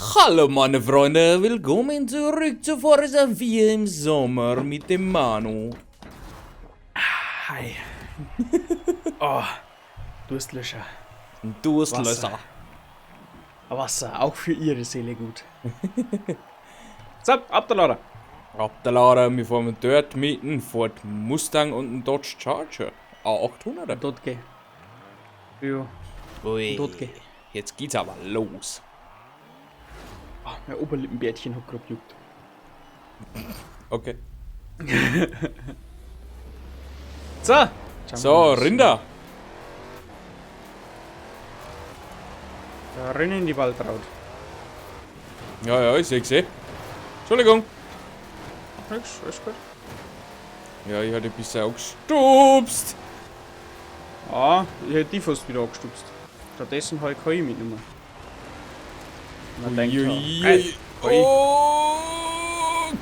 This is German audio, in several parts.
Hallo meine Freunde, willkommen zurück zu Forza 4 im Sommer mit dem Manu. Hi. Oh, Durstlöscher. Ein Durstlöser. Wasser, auch für ihre Seele gut. So, ab der Lader. Ab der Lara, wir fahren dort mit einem Ford Mustang und einem Dodge Charger. A800er. Dort geh. Ja, Ui, dort geh. jetzt geht's aber los. Mein Oberlippenbärtchen hat grad juckt. Okay. So. schauen wir So, mal, was- Rinder. Da rennen in die Waldraut. Ja, ich seh's eh. Entschuldigung. Nix, alles gut. Ja, ich hatte ein bisschen angestupst. Ah, ich hätte die fast wieder angestupst. Stattdessen habe ich KI mitgenommen. Man denkt schon, geil, KI. Oh,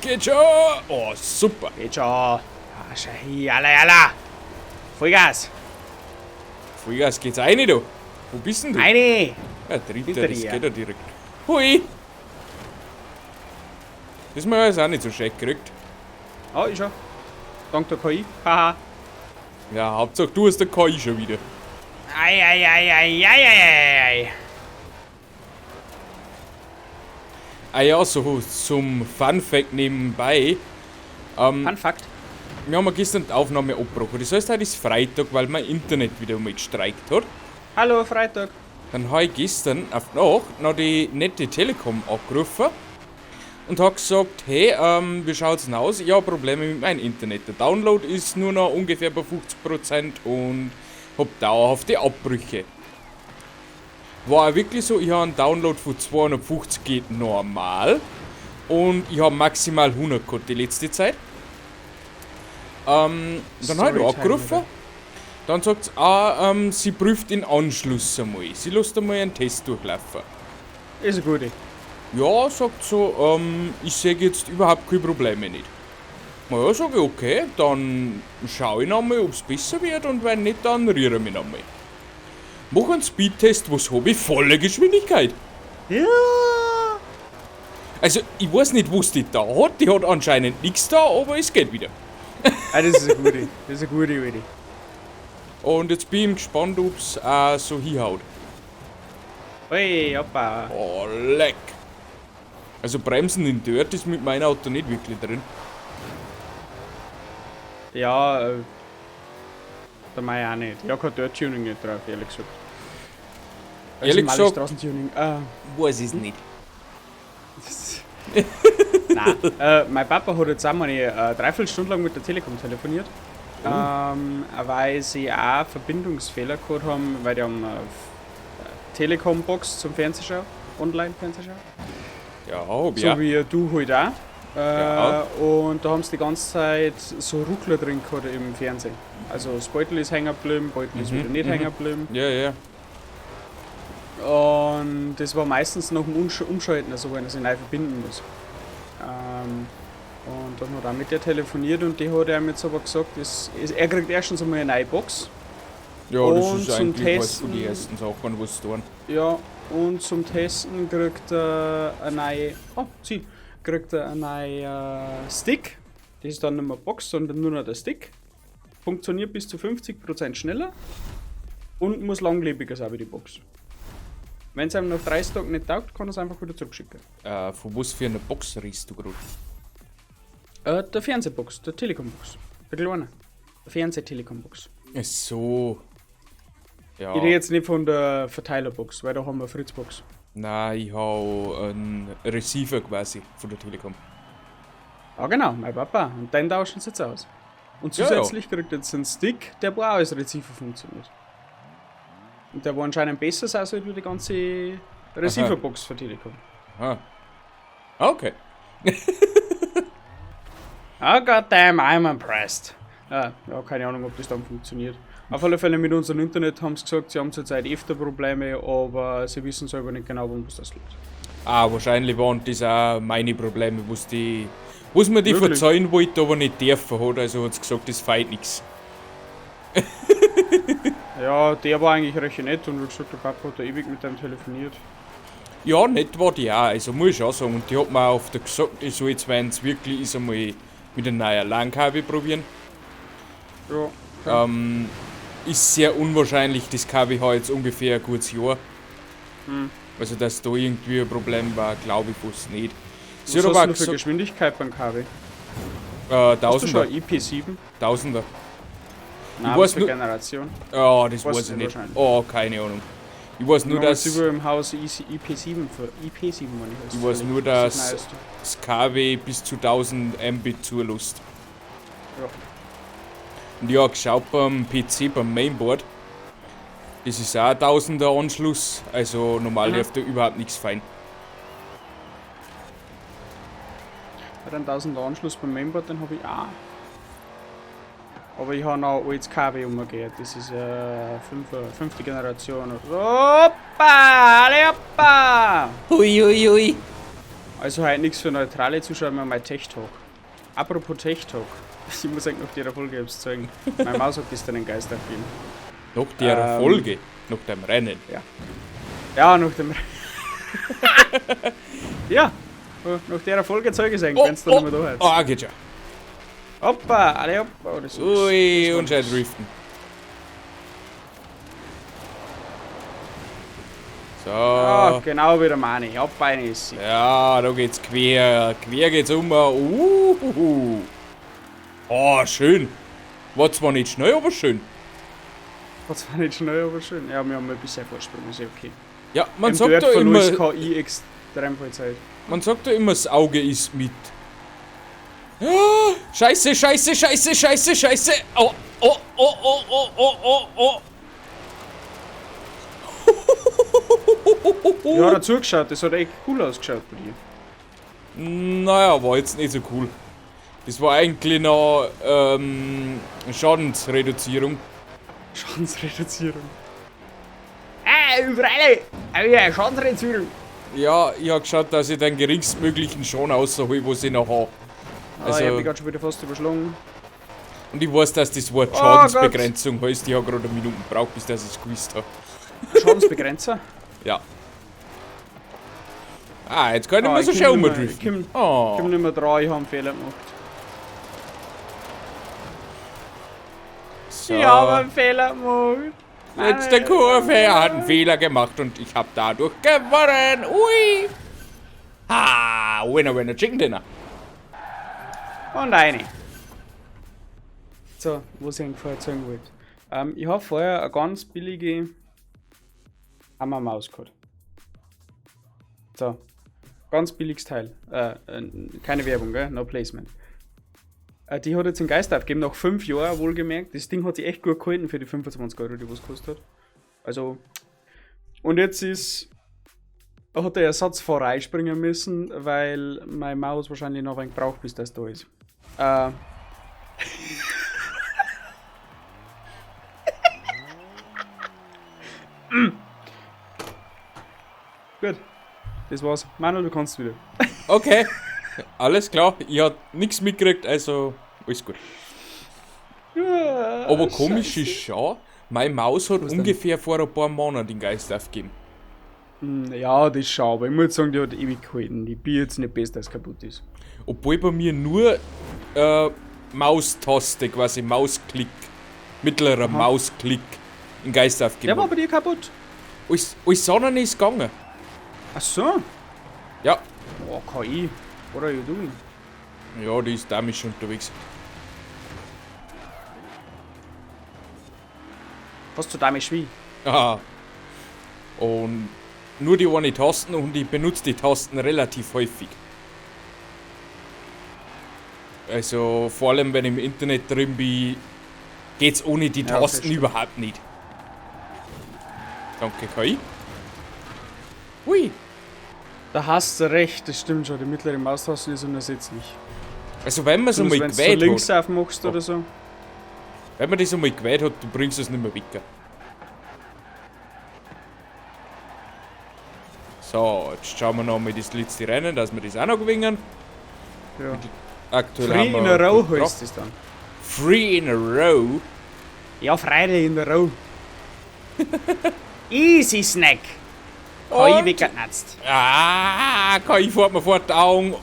geht schon. Oh, super. Geht schon. Ah, schau hier, jalla. Vollgas. Vollgas geht's rein, du. Wo bist denn du? Eine. Ja, dritter, Hinter das dir. geht ja direkt. Hui! Das haben wir jetzt auch nicht so schlecht gekriegt. Ah, ich schon. Dank der KI. Haha. Ja, Hauptsache du hast der KI schon wieder. Ei. Ah ja, so zum Fun-Fact nebenbei. Fun Fact. Wir haben gestern die Aufnahme abgebrochen. Das heißt, heute ist Freitag, weil mein Internet wieder mal gestreikt hat. Hallo, Freitag. Dann habe ich gestern auf die Nacht noch die nette Telekom angerufen und habe gesagt, hey, wie schaut's denn aus? Ich habe Probleme mit meinem Internet. Der Download ist nur noch ungefähr bei 50% und habe dauerhafte Abbrüche. War auch wirklich so, ich habe einen Download von 250 geht normal und ich habe maximal 100 gehabt die letzte Zeit. Dann habe ich angerufen. Dann sagt sie, sie prüft den Anschluss einmal. Sie lässt einmal einen Test durchlaufen. Ist eine gute. Ja, sagt so, ich sehe jetzt überhaupt keine Probleme nicht. Na ja, sage ich, okay, dann schaue ich nochmal, ob es besser wird und wenn nicht, dann rühre ich mich nochmal. Mach einen Speedtest, was habe ich? Volle Geschwindigkeit. Ja. Also, ich weiß nicht, was die da hat. Die hat anscheinend nichts da, aber es geht wieder. Ah, das ist eine gute. Das ist eine gute Idee. Und jetzt bin ich gespannt, ob es auch so hinhaut. Ui, hoppa. Oh, leck. Also Bremsen in Dirt ist mit meinem Auto nicht wirklich drin. Ja, der Mai auch nicht. Ja, kein Dirt-Tuning nicht drauf, ehrlich gesagt. Ehrlich normales gesagt- Straßentuning. Weiß ich nicht. Nein. Mein Papa hat jetzt einmal eine Dreiviertelstunde lang mit der Telekom telefoniert. Weil sie auch Verbindungsfehler gehabt haben, weil die haben eine Telekom-Box zum Fernsehschau, Online-Fernsehschau. Ja, hab ich So auch. wie du halt auch. Ja. Und da haben sie die ganze Zeit so Ruckler drin gehabt im Fernsehen. Also das Beutel ist hängen geblieben, Beutel ist wieder nicht hängen geblieben. Ja. Und das war meistens nach dem Umschalten, also wenn er sich neu verbinden muss. Und dann hat er mit der telefoniert und die hat ihm jetzt aber gesagt, er kriegt erstens einmal eine neue Box. Ja, das Und ist zum eigentlich was von Testen- den ersten Sachen, was sie tun. Ja, und zum Testen kriegt er eine neue. Kriegt er einen neuen Stick. Das ist dann nicht mehr Box, sondern nur noch der Stick. Funktioniert bis zu 50% schneller und muss langlebiger sein wie die Box. Wenn es einem nach 30 Tagen nicht taugt, kann er es einfach wieder zurückschicken. Von was für einer Box riechst du gerade? Der Fernsehbox, der Telekom-Box. Der kleine. Der Fernseh-Telekom-Box. Ach so. Ja. Ich rede jetzt nicht von der Verteilerbox, weil da haben wir eine Fritzbox. Nein, ich habe einen Receiver quasi von der Telekom. Ah genau, mein Papa. Und den tauschen sie jetzt aus. Und Ja, zusätzlich kriegt er jetzt einen Stick, der wo auch als Receiver funktioniert. Und der war anscheinend besser sein soll wie die ganze Receiverbox für Telekom. Ah. Okay. Ah, goddamn, I'm impressed. Ja, keine Ahnung, ob das dann funktioniert. Auf alle Fälle mit unserem Internet haben sie gesagt, sie haben zurzeit öfter Probleme, aber sie wissen selber nicht genau, worum das liegt. Wahrscheinlich waren das auch meine Probleme, was mir die Wirklich? verzeihen wollte, aber nicht dürfen hat. Also hat sie gesagt, das feit nix. Ja, der war eigentlich recht nett und wie gesagt, der Papa hat da ewig mit dem telefoniert. Ja, nett war die auch, also muss ich auch sagen. Und die hat mir auch oft gesagt, ich soll jetzt, wenn es wirklich ist, einmal mit einem neuen LAN-Kabel probieren. Ja. Ist sehr unwahrscheinlich, das Kabel hat jetzt ungefähr ein gutes Jahr. Also, dass da irgendwie ein Problem war, glaube ich fast nicht. Sie Was hat hast aber du auch für gesagt, Geschwindigkeit beim KW? Hast du Tausender. schon IP7? Tausender. Nein, weiß was für nur- Generation? Ja, das Weiß weiß ich nicht nicht. wahrscheinlich. Oh, keine Ahnung. Ich weiß nur, dass über im Haus IP7 für IP7 meine ich. Ich weiß nur, dass das KW bis zu 1000 Mbit zulässt. Ja. Und ich habe geschaut beim PC, beim Mainboard. Das ist auch ein 1000er Anschluss, also normal läuft da überhaupt nichts fein. Bei den 1000er Anschluss beim Mainboard, den habe ich auch. Aber ich habe noch altes KW umgekehrt. Das ist fünfte Generation. Hoppa! Alle hoppa! Hui. Also halt nichts für neutrale Zuschauer, mehr mein Tech Talk. Apropos Tech Talk. Ich muss eigentlich nach der Folge jetzt zeigen. Mein Maus hat gestern einen Geist aufgegeben. Nach der Folge, nach dem Rennen. Ja, nach dem. Ja, nach der Folge zeige ich es eigentlich, wenn es dann nicht mehr da hat. Ah, geht ja. Hoppa, alle hoppa. Oh, das ist Ui, und schon driften. So. Ah, genau wie der Mani. Hoppa, eine ist sie. Ja, da geht's quer. Quer geht's um. Oh, schön. War zwar nicht schnell, aber schön. War zwar nicht schnell, aber schön. Ja, wir haben ein bisschen Vorsprung, ist ja okay. Ja, man Im sagt Wert da von immer, uns KI extrem viel Zeit. das Auge ist mit. Ah, Scheiße. Oh. Ich habe zugeschaut, das hat echt cool ausgeschaut bei dir. Naja, war jetzt nicht so cool. Das war eigentlich noch Schadensreduzierung. Schadensreduzierung. Überall! Ja, Schadensreduzierung. Ja, ich habe geschaut, dass ich den geringstmöglichen Schaden raushole, was ich noch habe. Also, ich hab mich gerade schon wieder fast überschlagen. Und ich weiß, dass das Wort Oh Schadensbegrenzung heißt. Ich habe gerade eine Minute gebraucht, bis ich es gewusst habe. Schadensbegrenzer? Ja. Ah, jetzt kann ich mal so komm schön nicht mehr- umdriften. Ich komm nicht mehr dran, ich habe einen Fehler gemacht. So. Ich habe einen Fehler gemacht. Letzte Kurve, er hat einen Fehler gemacht und ich habe dadurch gewonnen. Ui. Ha, winner, Chicken Dinner. Und eine. So, was ich eigentlich vorher sagen wollte. Ich habe vorher eine ganz billige Hammermaus gehabt. So, ganz billiges Teil. Keine Werbung, gell? No placement. Die hat jetzt den Geist aufgegeben, nach 5 Jahren wohlgemerkt. Das Ding hat sich echt gut gehalten für die 25 Euro, die was gekostet hat. Also, und jetzt hat der Ersatzfahrer einspringen müssen, weil meine Maus wahrscheinlich noch ein wenig braucht, bis das da ist. Gut, das war's. Manuel, du kannst wieder. Okay, alles klar. Ich habe nichts mitgekriegt, also alles gut. Aber komisch ist schon, meine Maus hat Was denn? ungefähr vor ein paar Monaten den Geist aufgegeben. Ja, das ist schon, aber ich muss sagen, die hat ewig gehalten. Die bin jetzt nicht besser, als kaputt ist. Obwohl bei mir nur Maustaste, quasi Mausklick, mittlerer Mausklick, den Geist aufgegeben Der war hat. bei dir kaputt. Alles andere ist gegangen. Ach so. Ja, Oh, KI. What are you doing? ja, die ist damisch unterwegs. Hast du damit wie? Aha. Und nur die eine Tasten und ich benutze die Tasten relativ häufig. Also vor allem wenn ich im Internet drin bin, geht's ohne die Ja, Tasten okay, überhaupt nicht. Danke, KI. Hui. Da hast du recht, das stimmt schon. Die mittlere Maustaste ist unersetzlich. Also wenn man es einmal Wenn du gewählt links hat, aufmachst oder so. wenn man das einmal gewählt hat, du bringst es nicht mehr weg. So, jetzt schauen wir noch mal das letzte Rennen, dass wir das auch noch gewinnen. Ja. Aktuell Free haben wir in a row gut heißt das dann. Free in a row. Ja, Friday in a row. Easy Snack. KI Und- weggenutzt. KI fährt mir vor die Augen.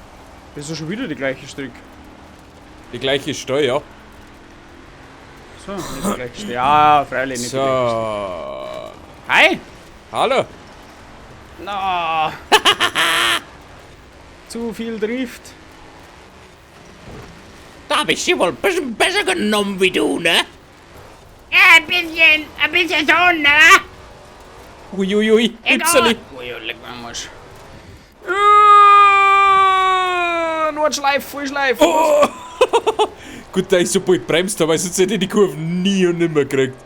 Das ist schon wieder die gleiche Stück. Die gleiche Steuer. So, nicht die gleiche Stück. Ja, freilich nicht die gleiche So. Stück. Hi! Hallo. No. Zu viel Drift. Da hab ich sie wohl ein bisschen besser genommen wie du, ne? Ja, ein bisschen schon, ne? Uiuiui, Hüpseli. Ui, leck mir am Arsch. Nordschleif, Vollschleif. Oh. Gut, dass ich so bald bremst habe, weil sonst hätte ich die Kurven nie und nimmer gekriegt.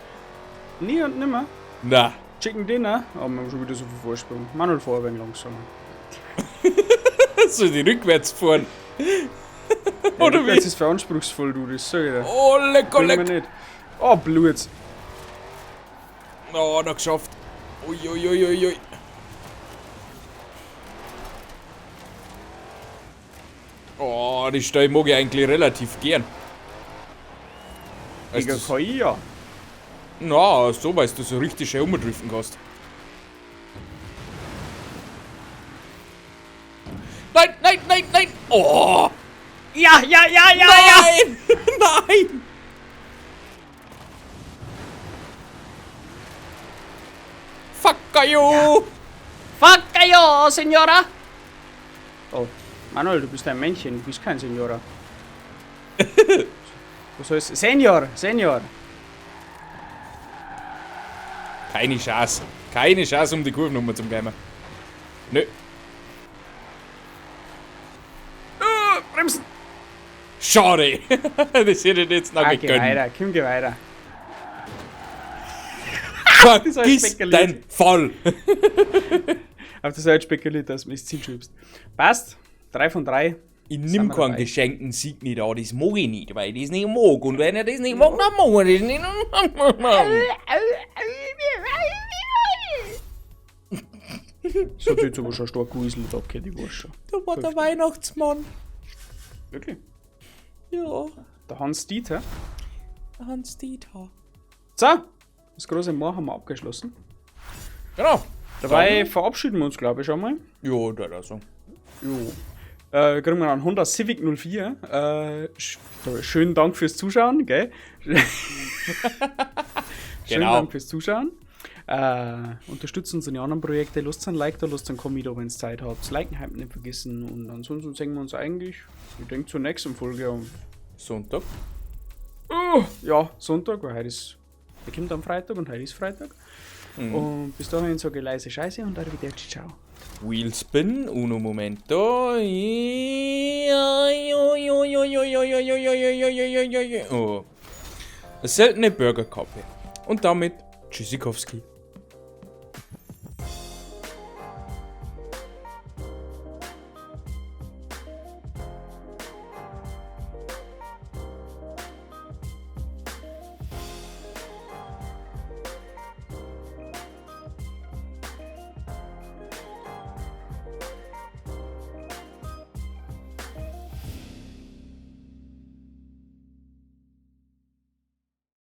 Nie und nimmer. Na. Chicken Dinner. Aber wir haben schon wieder so viel Vorsprung. Manuel fahr ein wenig langsam. Soll die rückwärts fahren? Oder Das wie? ist für anspruchsvoll, du, das sag ich dir. Oh, lecker, Will lecker. man nicht. Oh, Blut. Oh, noch geschafft. Uiuiuiui. Oh, die Steuer mag ich eigentlich relativ gern. Weißt Wegen du's? KI, ja. Na, so, weil du so richtig schön umdriften kannst. Nein, nein, nein, nein! Oh! Ja! Nein! Nein! Fuck you! Fuck you, Senora! Oh, Manuel, du bist ein Männchen, du bist kein Senora. Was heißt Senior? Keine Chance. Keine Chance, um die Kurvennummer zu geben. Nö. Bremsen! Schade! Das hätte ich jetzt noch Ah, nicht geh gönnen. weiter, komm, geh weiter. Vergiss spekuliert. dein Fall! Auf der Seite spekuliert, dass du mich ins Ziel schubst. Passt. 3 von 3. Ich Sind nimm wir keinen dabei. geschenkten Sieg nicht an, das mag ich nicht, weil ich das nicht mag. Und wenn er das nicht mag, dann mag er das nicht. Das hat sich jetzt aber schon stark gewuselt, abgehört, ich weiß schon. Da war der Weihnachtsmann. Wirklich? Ja, Der Hans Dieter. Hans Dieter. So, das große Moor haben wir abgeschlossen. Genau. Dabei verabschieden wir uns, glaube ich, schon mal. Ja, da so. Jo. Kriegen wir einen Honda Civic 04. Schönen Dank fürs Zuschauen, gell? Schönen Genau. Dank fürs Zuschauen. Unterstützt uns in den anderen Projekten. Lasst ein Like da, lasst ein Kommi da, wenn ihr Zeit habt. Liken halt nicht vergessen. Und ansonsten sehen wir uns eigentlich, ich denke, zur nächsten Folge am Sonntag. ja, Sonntag, weil heute ist, der kommt am Freitag und heute ist Freitag. Und bis dahin sage ich leise Scheiße und arrivederci, ciao. Wheelspin, uno momento. Oh. Eine seltene Burgerkappe. Und damit Tschüssikowski.